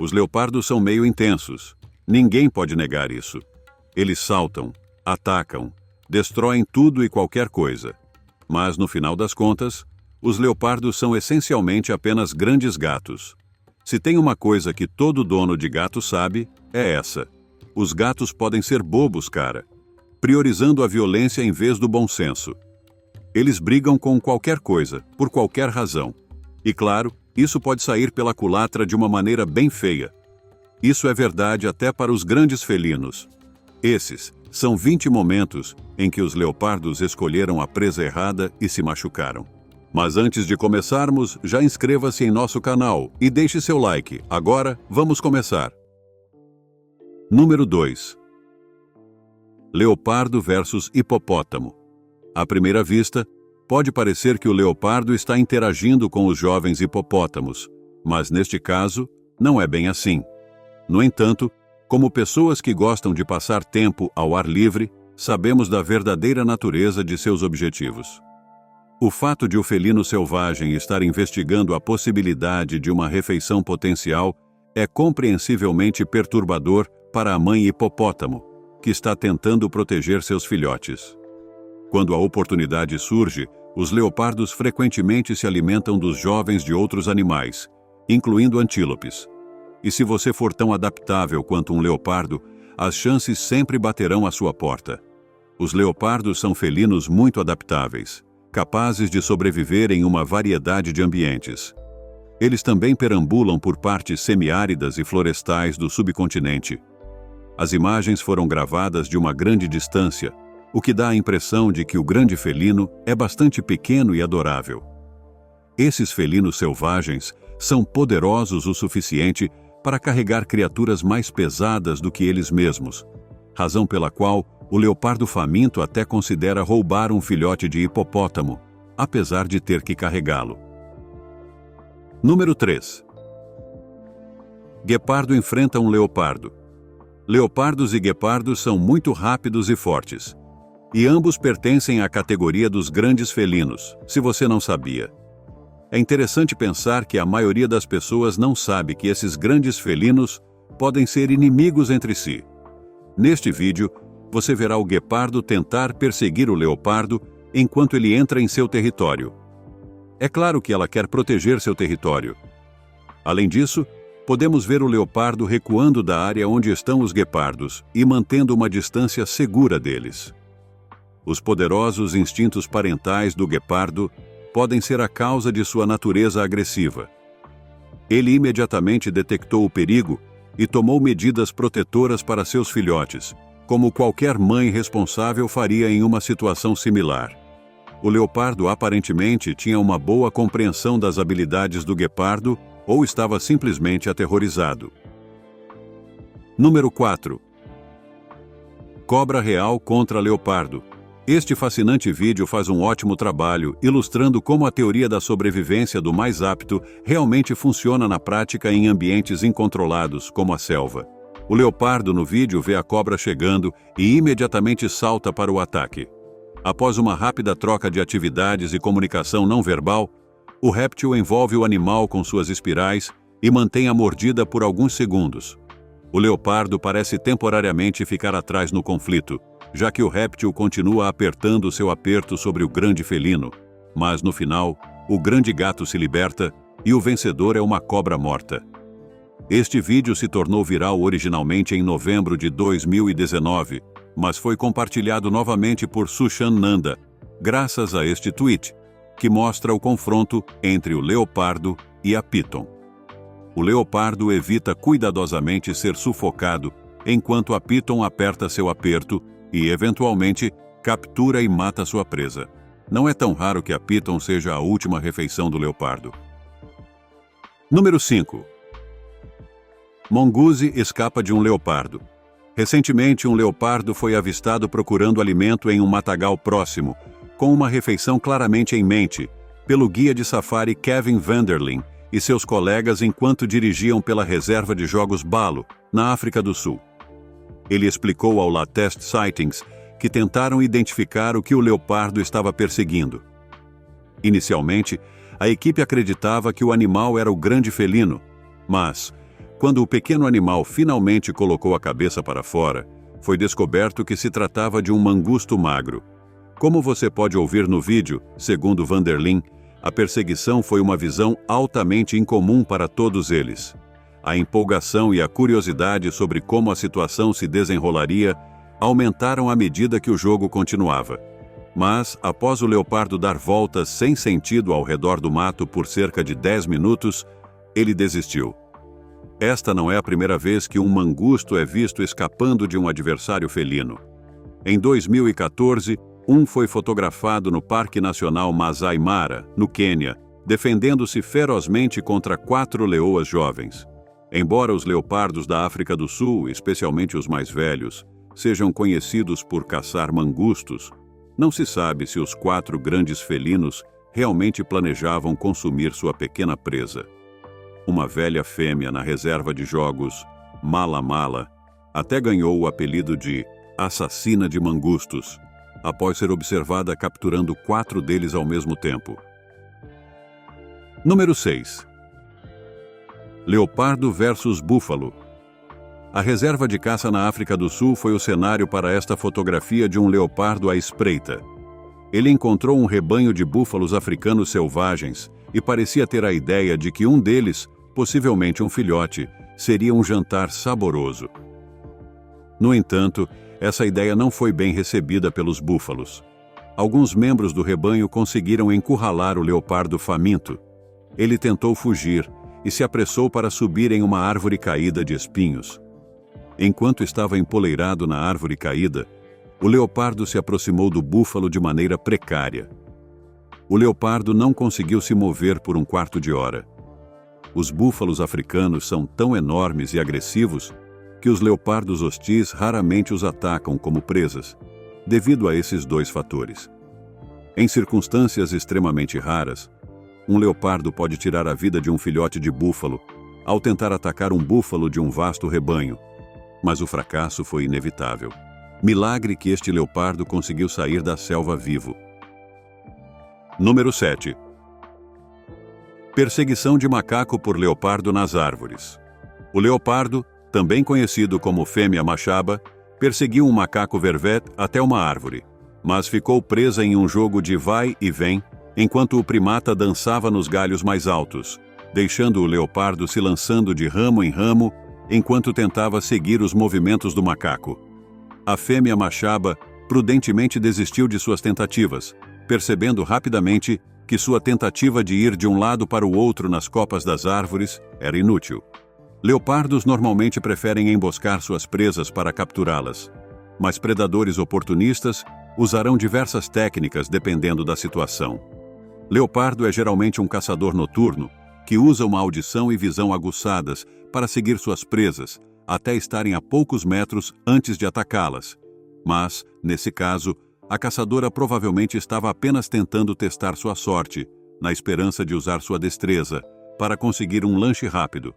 Os leopardos são meio intensos. Ninguém pode negar isso. Eles saltam, atacam, destroem tudo e qualquer coisa. Mas, no final das contas, os leopardos são essencialmente apenas grandes gatos. Se tem uma coisa que todo dono de gato sabe, é essa. Os gatos podem ser bobos, cara, priorizando a violência em vez do bom senso. Eles brigam com qualquer coisa, por qualquer razão. E claro, isso pode sair pela culatra de uma maneira bem feia. Isso é verdade até para os grandes felinos. Esses são 20 momentos em que os leopardos escolheram a presa errada e se machucaram. Mas antes de começarmos, já inscreva-se em nosso canal e deixe seu like. Agora, vamos começar. Número 2. Leopardo versus hipopótamo. À primeira vista, pode parecer que o leopardo está interagindo com os jovens hipopótamos, mas neste caso, não é bem assim. No entanto, como pessoas que gostam de passar tempo ao ar livre, sabemos da verdadeira natureza de seus objetivos. O fato de o felino selvagem estar investigando a possibilidade de uma refeição potencial é compreensivelmente perturbador para a mãe hipopótamo, que está tentando proteger seus filhotes. Quando a oportunidade surge, os leopardos frequentemente se alimentam dos jovens de outros animais, incluindo antílopes. E se você for tão adaptável quanto um leopardo, as chances sempre baterão à sua porta. Os leopardos são felinos muito adaptáveis, capazes de sobreviver em uma variedade de ambientes. Eles também perambulam por partes semiáridas e florestais do subcontinente. As imagens foram gravadas de uma grande distância, o que dá a impressão de que o grande felino é bastante pequeno e adorável. Esses felinos selvagens são poderosos o suficiente para carregar criaturas mais pesadas do que eles mesmos, razão pela qual o leopardo faminto até considera roubar um filhote de hipopótamo, apesar de ter que carregá-lo. Número 3. Guepardo enfrenta um leopardo. Leopardos e guepardos são muito rápidos e fortes, e ambos pertencem à categoria dos grandes felinos, se você não sabia. É interessante pensar que a maioria das pessoas não sabe que esses grandes felinos podem ser inimigos entre si. Neste vídeo, você verá o guepardo tentar perseguir o leopardo enquanto ele entra em seu território. É claro que ela quer proteger seu território. Além disso, podemos ver o leopardo recuando da área onde estão os guepardos e mantendo uma distância segura deles. Os poderosos instintos parentais do guepardo podem ser a causa de sua natureza agressiva. Ele imediatamente detectou o perigo e tomou medidas protetoras para seus filhotes, como qualquer mãe responsável faria em uma situação similar. O leopardo aparentemente tinha uma boa compreensão das habilidades do guepardo ou estava simplesmente aterrorizado. Número 4. Cobra real contra leopardo. Este fascinante vídeo faz um ótimo trabalho ilustrando como a teoria da sobrevivência do mais apto realmente funciona na prática em ambientes incontrolados, como a selva. O leopardo no vídeo vê a cobra chegando e imediatamente salta para o ataque. Após uma rápida troca de atividades e comunicação não verbal, o réptil envolve o animal com suas espirais e mantém a mordida por alguns segundos. O leopardo parece temporariamente ficar atrás no conflito, já que o réptil continua apertando seu aperto sobre o grande felino, mas no final, o grande gato se liberta e o vencedor é uma cobra morta. Este vídeo se tornou viral originalmente em novembro de 2019, mas foi compartilhado novamente por Sushan Nanda, graças a este tweet, que mostra o confronto entre o leopardo e a piton. O leopardo evita cuidadosamente ser sufocado, enquanto a piton aperta seu aperto e, eventualmente, captura e mata sua presa. Não é tão raro que a piton seja a última refeição do leopardo. Número 5. Mongoose escapa de um leopardo. Recentemente, um leopardo foi avistado procurando alimento em um matagal próximo, com uma refeição claramente em mente, pelo guia de safari Kevin Vanderlyn e seus colegas enquanto dirigiam pela reserva de jogos Balo, na África do Sul. Ele explicou ao Latest Sightings que tentaram identificar o que o leopardo estava perseguindo. Inicialmente, a equipe acreditava que o animal era o grande felino, mas, Quando o pequeno animal finalmente colocou a cabeça para fora, foi descoberto que se tratava de um mangusto magro. Como você pode ouvir no vídeo, segundo Vanderlyn, a perseguição foi uma visão altamente incomum para todos eles. A empolgação e a curiosidade sobre como a situação se desenrolaria aumentaram à medida que o jogo continuava. Mas, após o leopardo dar voltas sem sentido ao redor do mato por cerca de 10 minutos, ele desistiu. Esta não é a primeira vez que um mangusto é visto escapando de um adversário felino. Em 2014, um foi fotografado no Parque Nacional Masai Mara, no Quênia, defendendo-se ferozmente contra 4 leoas jovens. Embora os leopardos da África do Sul, especialmente os mais velhos, sejam conhecidos por caçar mangustos, não se sabe se os 4 grandes felinos realmente planejavam consumir sua pequena presa. Uma velha fêmea na reserva de jogos, Mala Mala, até ganhou o apelido de assassina de mangustos, após ser observada capturando 4 deles ao mesmo tempo. Número 6. Leopardo versus búfalo. A reserva de caça na África do Sul foi o cenário para esta fotografia de um leopardo à espreita. Ele encontrou um rebanho de búfalos africanos selvagens e parecia ter a ideia de que um deles, possivelmente um filhote, seria um jantar saboroso. No entanto, essa ideia não foi bem recebida pelos búfalos. Alguns membros do rebanho conseguiram encurralar o leopardo faminto. Ele tentou fugir e se apressou para subir em uma árvore caída de espinhos. Enquanto estava empoleirado na árvore caída, o leopardo se aproximou do búfalo de maneira precária. O leopardo não conseguiu se mover por um quarto de hora. Os búfalos africanos são tão enormes e agressivos que os leopardos hostis raramente os atacam como presas, devido a esses 2 fatores. Em circunstâncias extremamente raras, um leopardo pode tirar a vida de um filhote de búfalo ao tentar atacar um búfalo de um vasto rebanho, mas o fracasso foi inevitável. Milagre que este leopardo conseguiu sair da selva vivo. Número 7. Perseguição de macaco por leopardo nas árvores. O leopardo, também conhecido como fêmea machaba, perseguiu um macaco vervet até uma árvore, mas ficou presa em um jogo de vai e vem, enquanto o primata dançava nos galhos mais altos, deixando o leopardo se lançando de ramo em ramo enquanto tentava seguir os movimentos do macaco. A fêmea machaba prudentemente desistiu de suas tentativas, percebendo rapidamente que sua tentativa de ir de um lado para o outro nas copas das árvores era inútil. Leopardos normalmente preferem emboscar suas presas para capturá-las, mas predadores oportunistas usarão diversas técnicas dependendo da situação. Leopardo é geralmente um caçador noturno que usa uma audição e visão aguçadas para seguir suas presas até estarem a poucos metros antes de atacá-las. Mas, nesse caso, a caçadora provavelmente estava apenas tentando testar sua sorte, na esperança de usar sua destreza para conseguir um lanche rápido.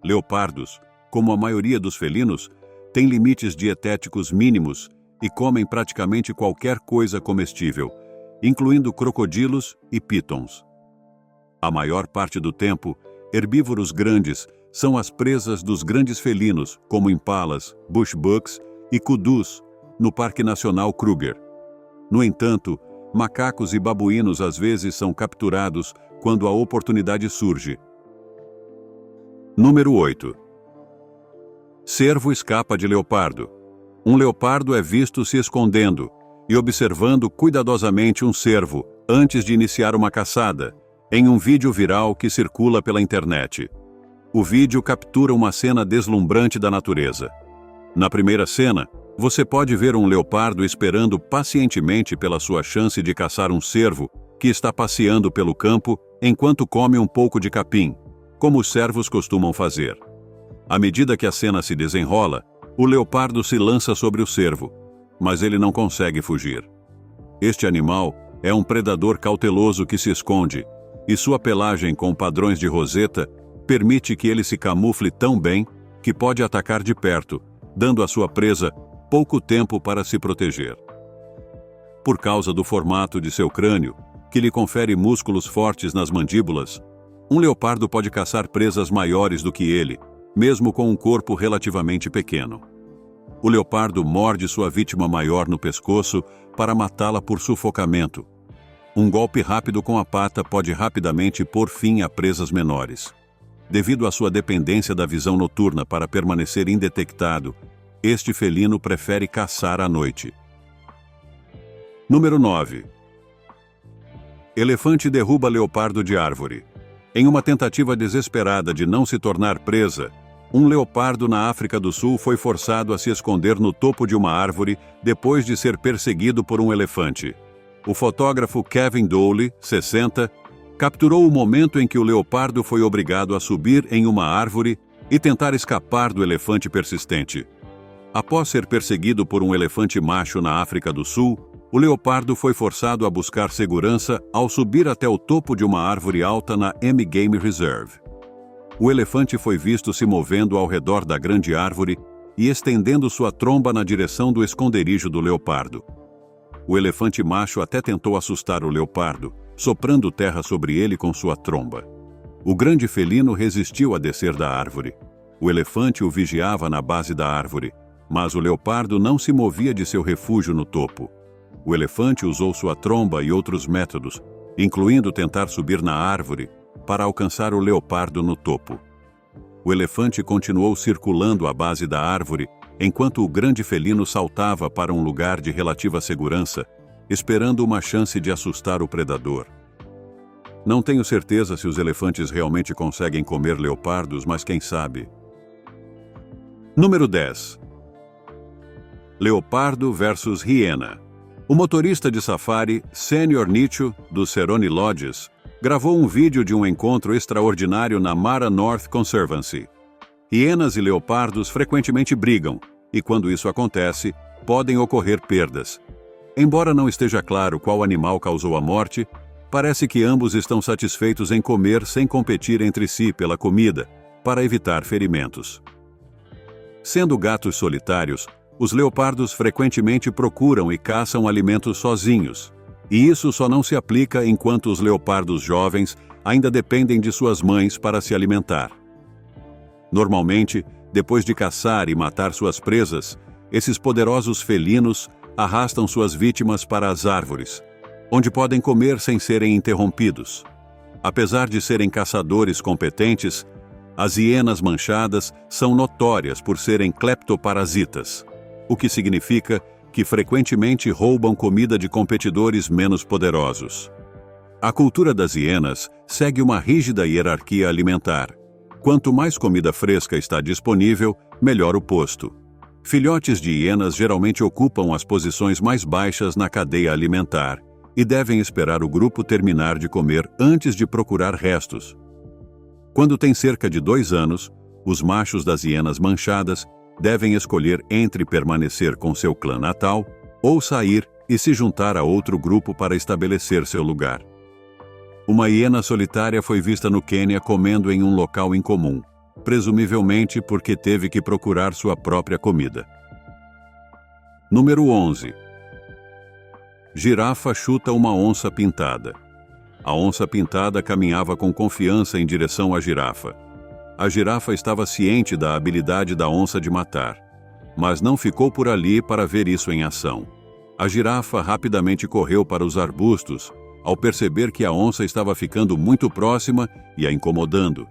Leopardos, como a maioria dos felinos, têm limites dietéticos mínimos e comem praticamente qualquer coisa comestível, incluindo crocodilos e pitons. A maior parte do tempo, herbívoros grandes são as presas dos grandes felinos, como impalas, bushbucks e kudus, no Parque Nacional Kruger. No entanto, macacos e babuínos às vezes são capturados quando a oportunidade surge. Número 8. Cervo escapa de leopardo. Um leopardo é visto se escondendo e observando cuidadosamente um cervo antes de iniciar uma caçada, em um vídeo viral que circula pela internet. O vídeo captura uma cena deslumbrante da natureza. Na primeira cena, você pode ver um leopardo esperando pacientemente pela sua chance de caçar um cervo que está passeando pelo campo enquanto come um pouco de capim, como os cervos costumam fazer. À medida que a cena se desenrola, o leopardo se lança sobre o cervo, mas ele não consegue fugir. Este animal é um predador cauteloso que se esconde, e sua pelagem com padrões de roseta permite que ele se camufle tão bem que pode atacar de perto, dando à sua presa pouco tempo para se proteger. Por causa do formato de seu crânio, que lhe confere músculos fortes nas mandíbulas, um leopardo pode caçar presas maiores do que ele, mesmo com um corpo relativamente pequeno. O leopardo morde sua vítima maior no pescoço para matá-la por sufocamento. Um golpe rápido com a pata pode rapidamente pôr fim a presas menores. Devido à sua dependência da visão noturna para permanecer indetectado, este felino prefere caçar à noite. Número 9. Elefante derruba leopardo de árvore. Em uma tentativa desesperada de não se tornar presa, um leopardo na África do Sul foi forçado a se esconder no topo de uma árvore depois de ser perseguido por um elefante. O fotógrafo Kevin Dowley, 60, capturou o momento em que o leopardo foi obrigado a subir em uma árvore e tentar escapar do elefante persistente. Após ser perseguido por um elefante macho na África do Sul, o leopardo foi forçado a buscar segurança ao subir até o topo de uma árvore alta na M Game Reserve. O elefante foi visto se movendo ao redor da grande árvore e estendendo sua tromba na direção do esconderijo do leopardo. O elefante macho até tentou assustar o leopardo, soprando terra sobre ele com sua tromba. O grande felino resistiu a descer da árvore. O elefante o vigiava na base da árvore, mas o leopardo não se movia de seu refúgio no topo. O elefante usou sua tromba e outros métodos, incluindo tentar subir na árvore, para alcançar o leopardo no topo. O elefante continuou circulando a base da árvore, enquanto o grande felino saltava para um lugar de relativa segurança, esperando uma chance de assustar o predador. Não tenho certeza se os elefantes realmente conseguem comer leopardos, mas quem sabe. Número 10. Leopardo versus hiena. O motorista de safari Senior Nicho, do Cerrone Lodges, gravou um vídeo de um encontro extraordinário na Mara North Conservancy. Hienas e leopardos frequentemente brigam, e quando isso acontece, podem ocorrer perdas. Embora não esteja claro qual animal causou a morte, parece que ambos estão satisfeitos em comer sem competir entre si pela comida, para evitar ferimentos. Sendo gatos solitários, os leopardos frequentemente procuram e caçam alimentos sozinhos, e isso só não se aplica enquanto os leopardos jovens ainda dependem de suas mães para se alimentar. Normalmente, depois de caçar e matar suas presas, esses poderosos felinos arrastam suas vítimas para as árvores, onde podem comer sem serem interrompidos. Apesar de serem caçadores competentes, as hienas manchadas são notórias por serem cleptoparasitas, o que significa que frequentemente roubam comida de competidores menos poderosos. A cultura das hienas segue uma rígida hierarquia alimentar. Quanto mais comida fresca está disponível, melhor o posto. Filhotes de hienas geralmente ocupam as posições mais baixas na cadeia alimentar e devem esperar o grupo terminar de comer antes de procurar restos. Quando tem cerca de 2 anos, os machos das hienas manchadas devem escolher entre permanecer com seu clã natal ou sair e se juntar a outro grupo para estabelecer seu lugar. Uma hiena solitária foi vista no Quênia comendo em um local incomum, presumivelmente porque teve que procurar sua própria comida. Número 11. Girafa chuta uma onça pintada. A onça pintada caminhava com confiança em direção à girafa. A girafa estava ciente da habilidade da onça de matar, mas não ficou por ali para ver isso em ação. A girafa rapidamente correu para os arbustos, ao perceber que a onça estava ficando muito próxima e a incomodando.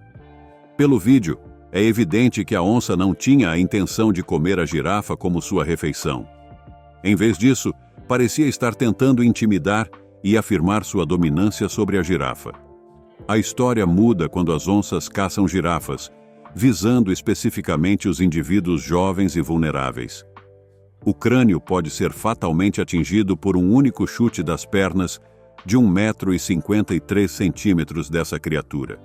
Pelo vídeo, é evidente que a onça não tinha a intenção de comer a girafa como sua refeição. Em vez disso, parecia estar tentando intimidar e afirmar sua dominância sobre a girafa. A história muda quando as onças caçam girafas, visando especificamente os indivíduos jovens e vulneráveis. O crânio pode ser fatalmente atingido por um único chute das pernas de 1,53 m dessa criatura.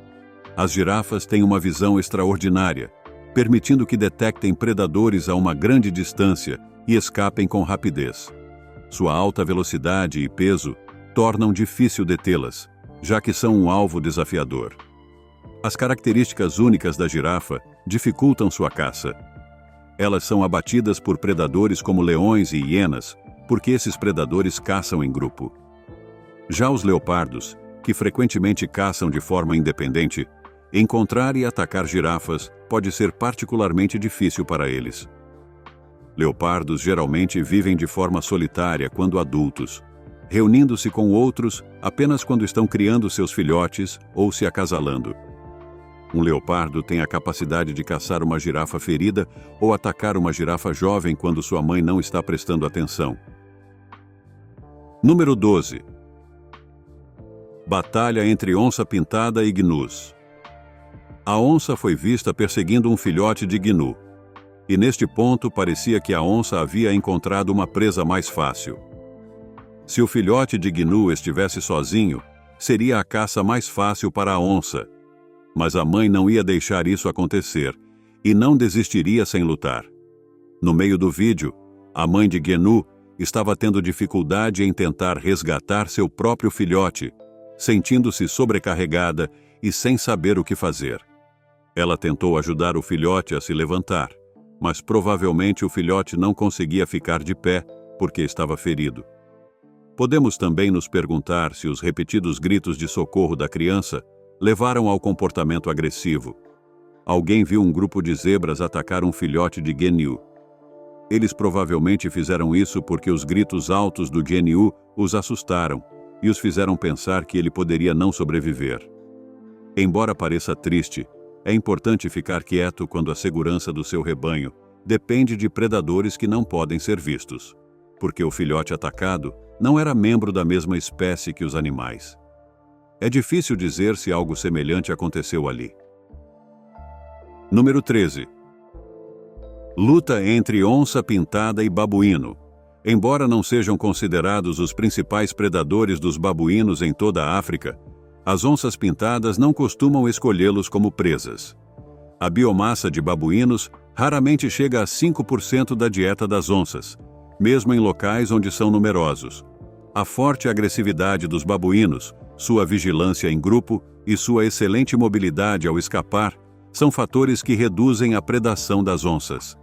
As girafas têm uma visão extraordinária, permitindo que detectem predadores a uma grande distância e escapem com rapidez. Sua alta velocidade e peso tornam difícil detê-las, já que são um alvo desafiador. As características únicas da girafa dificultam sua caça. Elas são abatidas por predadores como leões e hienas, porque esses predadores caçam em grupo. Já os leopardos, que frequentemente caçam de forma independente, encontrar e atacar girafas pode ser particularmente difícil para eles. Leopardos geralmente vivem de forma solitária quando adultos, reunindo-se com outros apenas quando estão criando seus filhotes ou se acasalando. Um leopardo tem a capacidade de caçar uma girafa ferida ou atacar uma girafa jovem quando sua mãe não está prestando atenção. Número 12. Batalha entre onça-pintada e gnus. A onça foi vista perseguindo um filhote de gnu, e neste ponto parecia que a onça havia encontrado uma presa mais fácil. Se o filhote de gnu estivesse sozinho, seria a caça mais fácil para a onça, mas a mãe não ia deixar isso acontecer e não desistiria sem lutar. No meio do vídeo, a mãe de gnu estava tendo dificuldade em tentar resgatar seu próprio filhote, sentindo-se sobrecarregada e sem saber o que fazer. Ela tentou ajudar o filhote a se levantar, mas provavelmente o filhote não conseguia ficar de pé porque estava ferido. Podemos também nos perguntar se os repetidos gritos de socorro da criança levaram ao comportamento agressivo. Alguém viu um grupo de zebras atacar um filhote de gnu. Eles provavelmente fizeram isso porque os gritos altos do gnu os assustaram e os fizeram pensar que ele poderia não sobreviver. Embora pareça triste, é importante ficar quieto quando a segurança do seu rebanho depende de predadores que não podem ser vistos, porque o filhote atacado não era membro da mesma espécie que os animais. É difícil dizer se algo semelhante aconteceu ali. Número 13. Luta entre onça-pintada e babuíno. Embora não sejam considerados os principais predadores dos babuínos em toda a África, as onças pintadas não costumam escolhê-los como presas. A biomassa de babuínos raramente chega a 5% da dieta das onças, mesmo em locais onde são numerosos. A forte agressividade dos babuínos, sua vigilância em grupo e sua excelente mobilidade ao escapar são fatores que reduzem a predação das onças.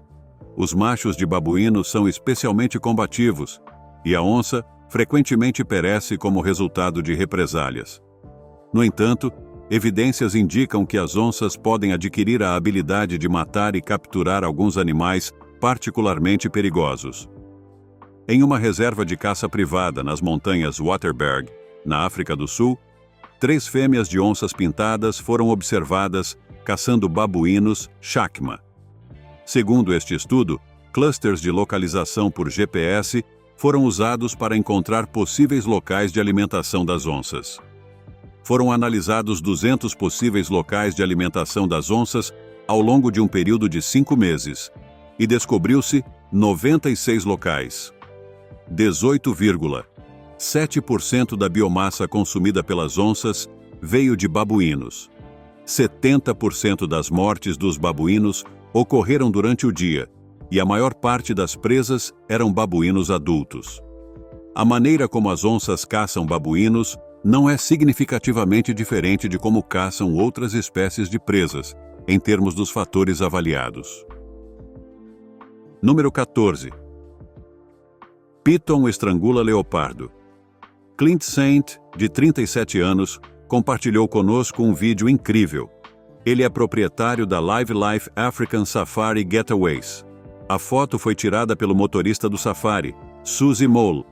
Os machos de babuíno são especialmente combativos, e a onça frequentemente perece como resultado de represálias. No entanto, evidências indicam que as onças podem adquirir a habilidade de matar e capturar alguns animais particularmente perigosos. Em uma reserva de caça privada nas montanhas Waterberg, na África do Sul, 3 fêmeas de onças pintadas foram observadas caçando babuínos chacma. Segundo este estudo, clusters de localização por GPS foram usados para encontrar possíveis locais de alimentação das onças. Foram analisados 200 possíveis locais de alimentação das onças ao longo de um período de 5 meses, e descobriu-se 96 locais. 18,7% da biomassa consumida pelas onças veio de babuínos. 70% das mortes dos babuínos ocorreram durante o dia, e a maior parte das presas eram babuínos adultos. A maneira como as onças caçam babuínos não é significativamente diferente de como caçam outras espécies de presas, em termos dos fatores avaliados. Número 14. Piton estrangula leopardo. Clint Saint, de 37 anos, compartilhou conosco um vídeo incrível. Ele é proprietário da Live Life African Safari Getaways. A foto foi tirada pelo motorista do safari, Suzy Mole.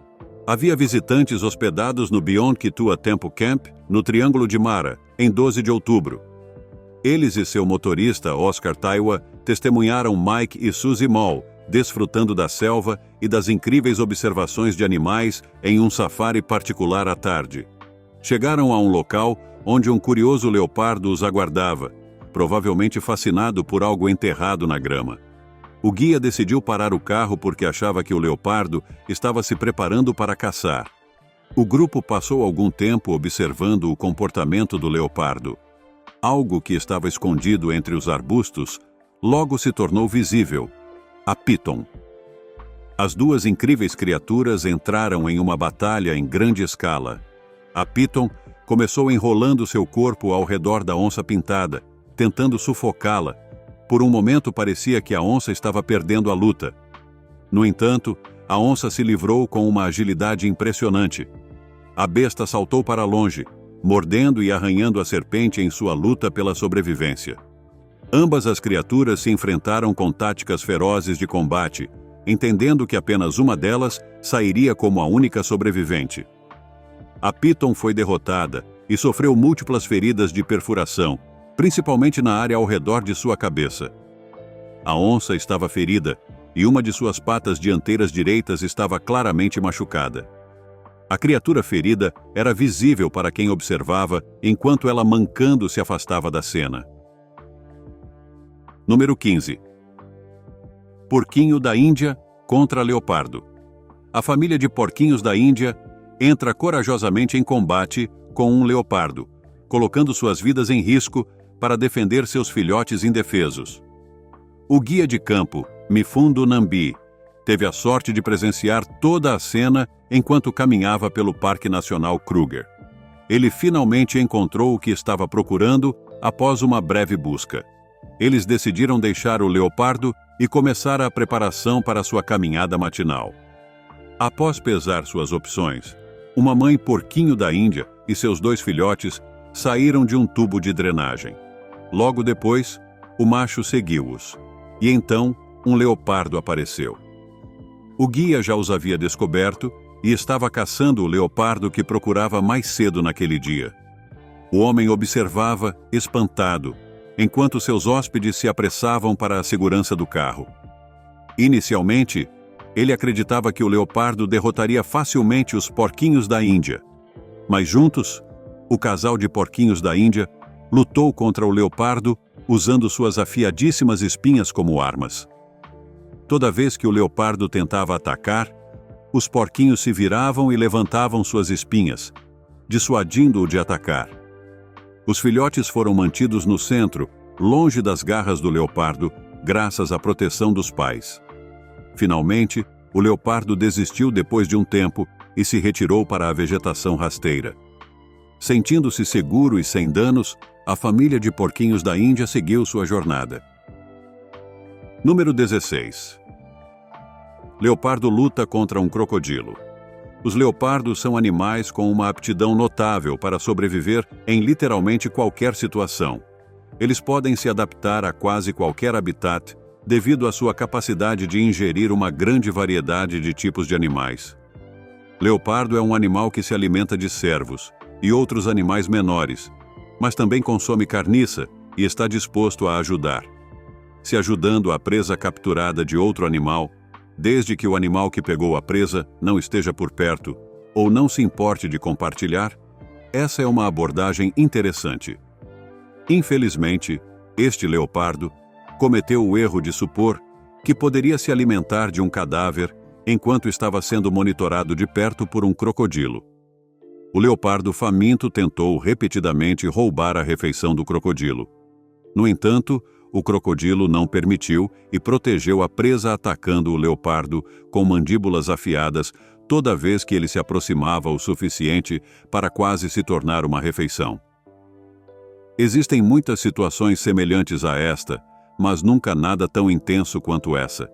Havia visitantes hospedados no Beyond Kitua Temple Camp, no Triângulo de Mara, em 12 de outubro. Eles e seu motorista, Oscar Taiwa, testemunharam Mike e Suzy Mole desfrutando da selva e das incríveis observações de animais em um safari particular à tarde. Chegaram a um local onde um curioso leopardo os aguardava, provavelmente fascinado por algo enterrado na grama. O guia decidiu parar o carro porque achava que o leopardo estava se preparando para caçar. O grupo passou algum tempo observando o comportamento do leopardo. Algo que estava escondido entre os arbustos logo se tornou visível: a Piton. As duas incríveis criaturas entraram em uma batalha em grande escala. A Piton começou enrolando seu corpo ao redor da onça pintada, tentando sufocá-la. Por um momento parecia que a onça estava perdendo a luta. No entanto, a onça se livrou com uma agilidade impressionante. A besta saltou para longe, mordendo e arranhando a serpente em sua luta pela sobrevivência. Ambas as criaturas se enfrentaram com táticas ferozes de combate, entendendo que apenas uma delas sairia como a única sobrevivente. A Piton foi derrotada e sofreu múltiplas feridas de perfuração, principalmente na área ao redor de sua cabeça. A onça estava ferida e uma de suas patas dianteiras direitas estava claramente machucada. A criatura ferida era visível para quem observava enquanto ela mancando se afastava da cena. Número 15. Porquinho da Índia contra leopardo. A família de porquinhos da Índia entra corajosamente em combate com um leopardo, colocando suas vidas em risco para defender seus filhotes indefesos. O guia de campo, Mifundo Nambi, teve a sorte de presenciar toda a cena enquanto caminhava pelo Parque Nacional Kruger. Ele finalmente encontrou o que estava procurando após uma breve busca. Eles decidiram deixar o leopardo e começar a preparação para sua caminhada matinal. Após pesar suas opções, uma mãe porquinho da Índia e seus 2 filhotes saíram de um tubo de drenagem. Logo depois, o macho seguiu-os, e então um leopardo apareceu. O guia já os havia descoberto e estava caçando o leopardo que procurava mais cedo naquele dia. O homem observava, espantado, enquanto seus hóspedes se apressavam para a segurança do carro. Inicialmente, ele acreditava que o leopardo derrotaria facilmente os porquinhos da Índia. Mas juntos, o casal de porquinhos da Índia lutou contra o leopardo usando suas afiadíssimas espinhas como armas. Toda vez que o leopardo tentava atacar, os porquinhos se viravam e levantavam suas espinhas, dissuadindo-o de atacar. Os filhotes foram mantidos no centro, longe das garras do leopardo, graças à proteção dos pais. Finalmente, o leopardo desistiu depois de um tempo e se retirou para a vegetação rasteira. Sentindo-se seguro e sem danos, a família de porquinhos da Índia seguiu sua jornada. Número 16. Leopardo luta contra um crocodilo. Os leopardos são animais com uma aptidão notável para sobreviver em literalmente qualquer situação. Eles podem se adaptar a quase qualquer habitat devido à sua capacidade de ingerir uma grande variedade de tipos de animais. Leopardo é um animal que se alimenta de cervos e outros animais menores, mas também consome carniça e está disposto a ajudar. Se ajudando a presa capturada de outro animal, desde que o animal que pegou a presa não esteja por perto ou não se importe de compartilhar, essa é uma abordagem interessante. Infelizmente, este leopardo cometeu o erro de supor que poderia se alimentar de um cadáver enquanto estava sendo monitorado de perto por um crocodilo. O leopardo faminto tentou repetidamente roubar a refeição do crocodilo. No entanto, o crocodilo não permitiu e protegeu a presa atacando o leopardo com mandíbulas afiadas toda vez que ele se aproximava o suficiente para quase se tornar uma refeição. Existem muitas situações semelhantes a esta, mas nunca nada tão intenso quanto essa.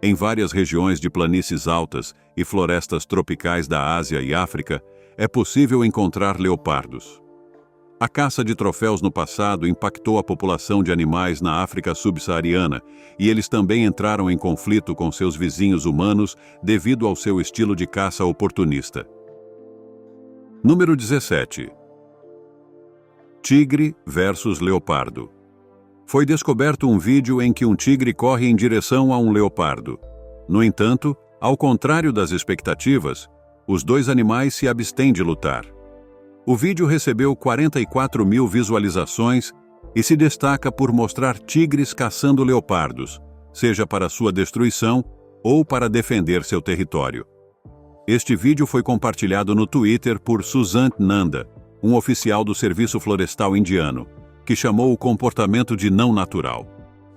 Em várias regiões de planícies altas e florestas tropicais da Ásia e África, é possível encontrar leopardos. A caça de troféus no passado impactou a população de animais na África subsaariana e eles também entraram em conflito com seus vizinhos humanos devido ao seu estilo de caça oportunista. Número 17. Tigre versus leopardo. Foi descoberto um vídeo em que um tigre corre em direção a um leopardo. No entanto, ao contrário das expectativas, os 2 animais se abstêm de lutar. O vídeo recebeu 44 mil visualizações e se destaca por mostrar tigres caçando leopardos, seja para sua destruição ou para defender seu território. Este vídeo foi compartilhado no Twitter por Susant Nanda, um oficial do Serviço Florestal Indiano, que chamou o comportamento de não natural.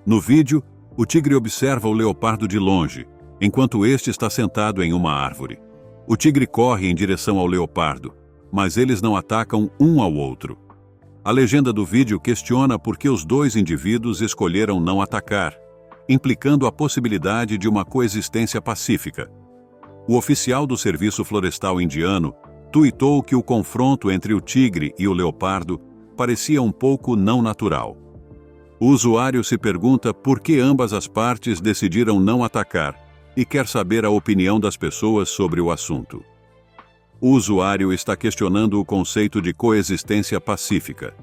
No vídeo, o tigre observa o leopardo de longe, enquanto este está sentado em uma árvore. O tigre corre em direção ao leopardo, mas eles não atacam um ao outro. A legenda do vídeo questiona por que os 2 indivíduos escolheram não atacar, implicando a possibilidade de uma coexistência pacífica. O oficial do Serviço Florestal Indiano tuitou que o confronto entre o tigre e o leopardo parecia um pouco não natural. O usuário se pergunta por que ambas as partes decidiram não atacar e quer saber a opinião das pessoas sobre o assunto. O usuário está questionando o conceito de coexistência pacífica.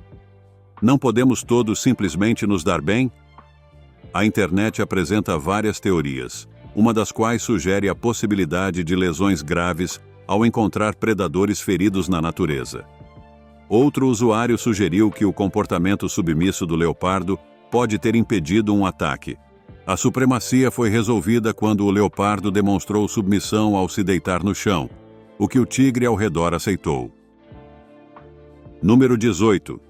Não podemos todos simplesmente nos dar bem? A internet apresenta várias teorias, uma das quais sugere a possibilidade de lesões graves ao encontrar predadores feridos na natureza. Outro usuário sugeriu que o comportamento submisso do leopardo pode ter impedido um ataque. A supremacia foi resolvida quando o leopardo demonstrou submissão ao se deitar no chão, o que o tigre ao redor aceitou. Número 18.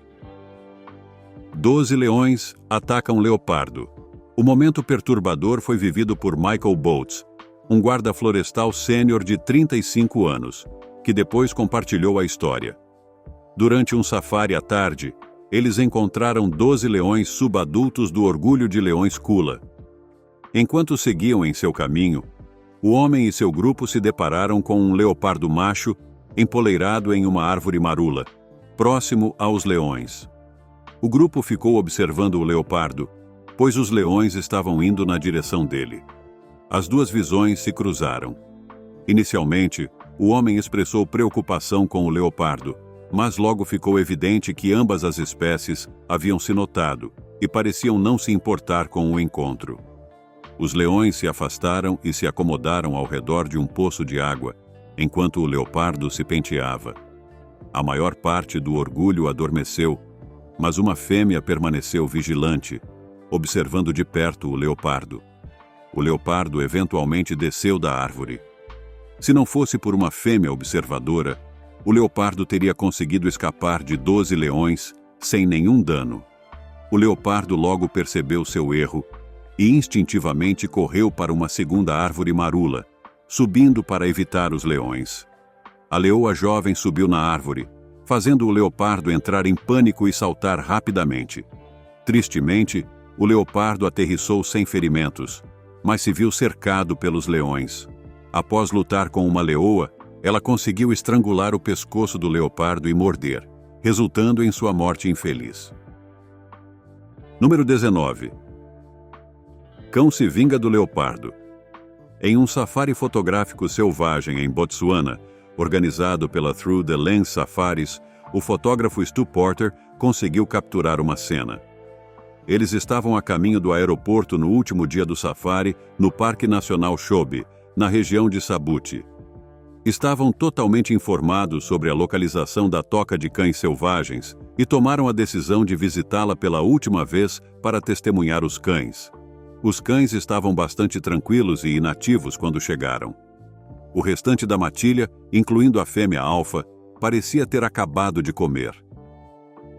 12 leões atacam leopardo. O momento perturbador foi vivido por Michael Boats, um guarda florestal sênior de 35 anos, que depois compartilhou a história. Durante um safari à tarde, eles encontraram 12 leões subadultos do Orgulho de Leões Kula. Enquanto seguiam em seu caminho, o homem e seu grupo se depararam com um leopardo macho empoleirado em uma árvore marula, próximo aos leões. O grupo ficou observando o leopardo, pois os leões estavam indo na direção dele. As duas visões se cruzaram. Inicialmente, o homem expressou preocupação com o leopardo, mas logo ficou evidente que ambas as espécies haviam se notado e pareciam não se importar com o encontro. Os leões se afastaram e se acomodaram ao redor de um poço de água, enquanto o leopardo se penteava. A maior parte do orgulho adormeceu, mas uma fêmea permaneceu vigilante, observando de perto o leopardo. O leopardo eventualmente desceu da árvore. Se não fosse por uma fêmea observadora, o leopardo teria conseguido escapar de 12 leões sem nenhum dano. O leopardo logo percebeu seu erro e instintivamente correu para uma segunda árvore marula, subindo para evitar os leões. A leoa jovem subiu na árvore, fazendo o leopardo entrar em pânico e saltar rapidamente. Tristemente, o leopardo aterrissou sem ferimentos, mas se viu cercado pelos leões. Após lutar com uma leoa, ela conseguiu estrangular o pescoço do leopardo e morder, resultando em sua morte infeliz. Número 19. Cão se vinga do leopardo. Em um safari fotográfico selvagem em Botsuana, organizado pela Through the Lens Safaris, o fotógrafo Stu Porter conseguiu capturar uma cena. Eles estavam a caminho do aeroporto no último dia do safari, no Parque Nacional Chobe, na região de Sabuti. Estavam totalmente informados sobre a localização da toca de cães selvagens e tomaram a decisão de visitá-la pela última vez para testemunhar os cães. Os cães estavam bastante tranquilos e inativos quando chegaram. O restante da matilha, incluindo a fêmea alfa, parecia ter acabado de comer.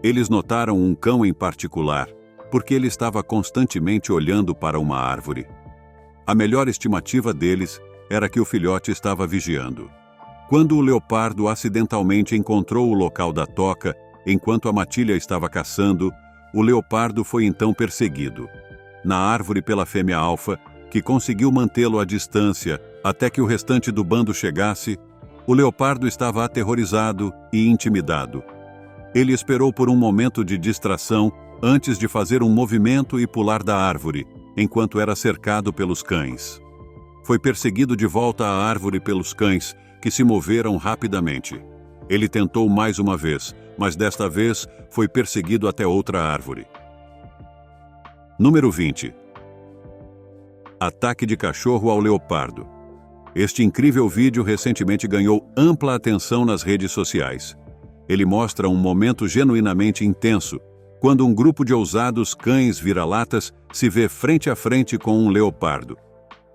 Eles notaram um cão em particular, porque ele estava constantemente olhando para uma árvore. A melhor estimativa deles era que o filhote estava vigiando. Quando o leopardo acidentalmente encontrou o local da toca, enquanto a matilha estava caçando, o leopardo foi então perseguido na árvore pela fêmea alfa, que conseguiu mantê-lo à distância até que o restante do bando chegasse. O leopardo estava aterrorizado e intimidado. Ele esperou por um momento de distração antes de fazer um movimento e pular da árvore, enquanto era cercado pelos cães. Foi perseguido de volta à árvore pelos cães, que se moveram rapidamente. Ele tentou mais uma vez, mas desta vez foi perseguido até outra árvore. Número 20. Ataque de cachorro ao leopardo. Este incrível vídeo recentemente ganhou ampla atenção nas redes sociais. Ele mostra um momento genuinamente intenso, quando um grupo de ousados cães vira-latas se vê frente a frente com um leopardo.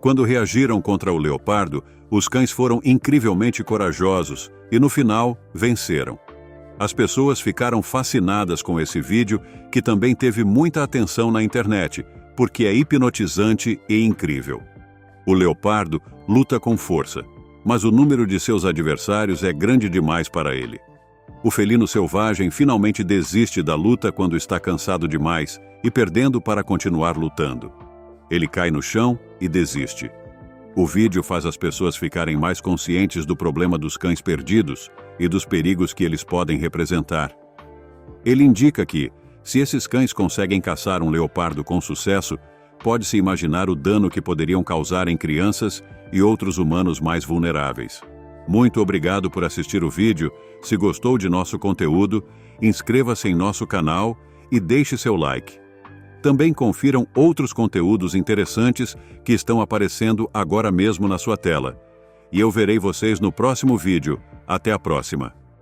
Quando reagiram contra o leopardo, os cães foram incrivelmente corajosos e, no final, venceram. As pessoas ficaram fascinadas com esse vídeo, que também teve muita atenção na internet, porque é hipnotizante e incrível. O leopardo luta com força, mas o número de seus adversários é grande demais para ele. O felino selvagem finalmente desiste da luta quando está cansado demais e perdendo para continuar lutando. Ele cai no chão e desiste. O vídeo faz as pessoas ficarem mais conscientes do problema dos cães perdidos e dos perigos que eles podem representar. Ele indica que, Se esses cães conseguem caçar um leopardo com sucesso, pode-se imaginar o dano que poderiam causar em crianças e outros humanos mais vulneráveis. Muito obrigado por assistir o vídeo. Se gostou de nosso conteúdo, inscreva-se em nosso canal e deixe seu like. Também confiram outros conteúdos interessantes que estão aparecendo agora mesmo na sua tela. E eu verei vocês no próximo vídeo. Até a próxima!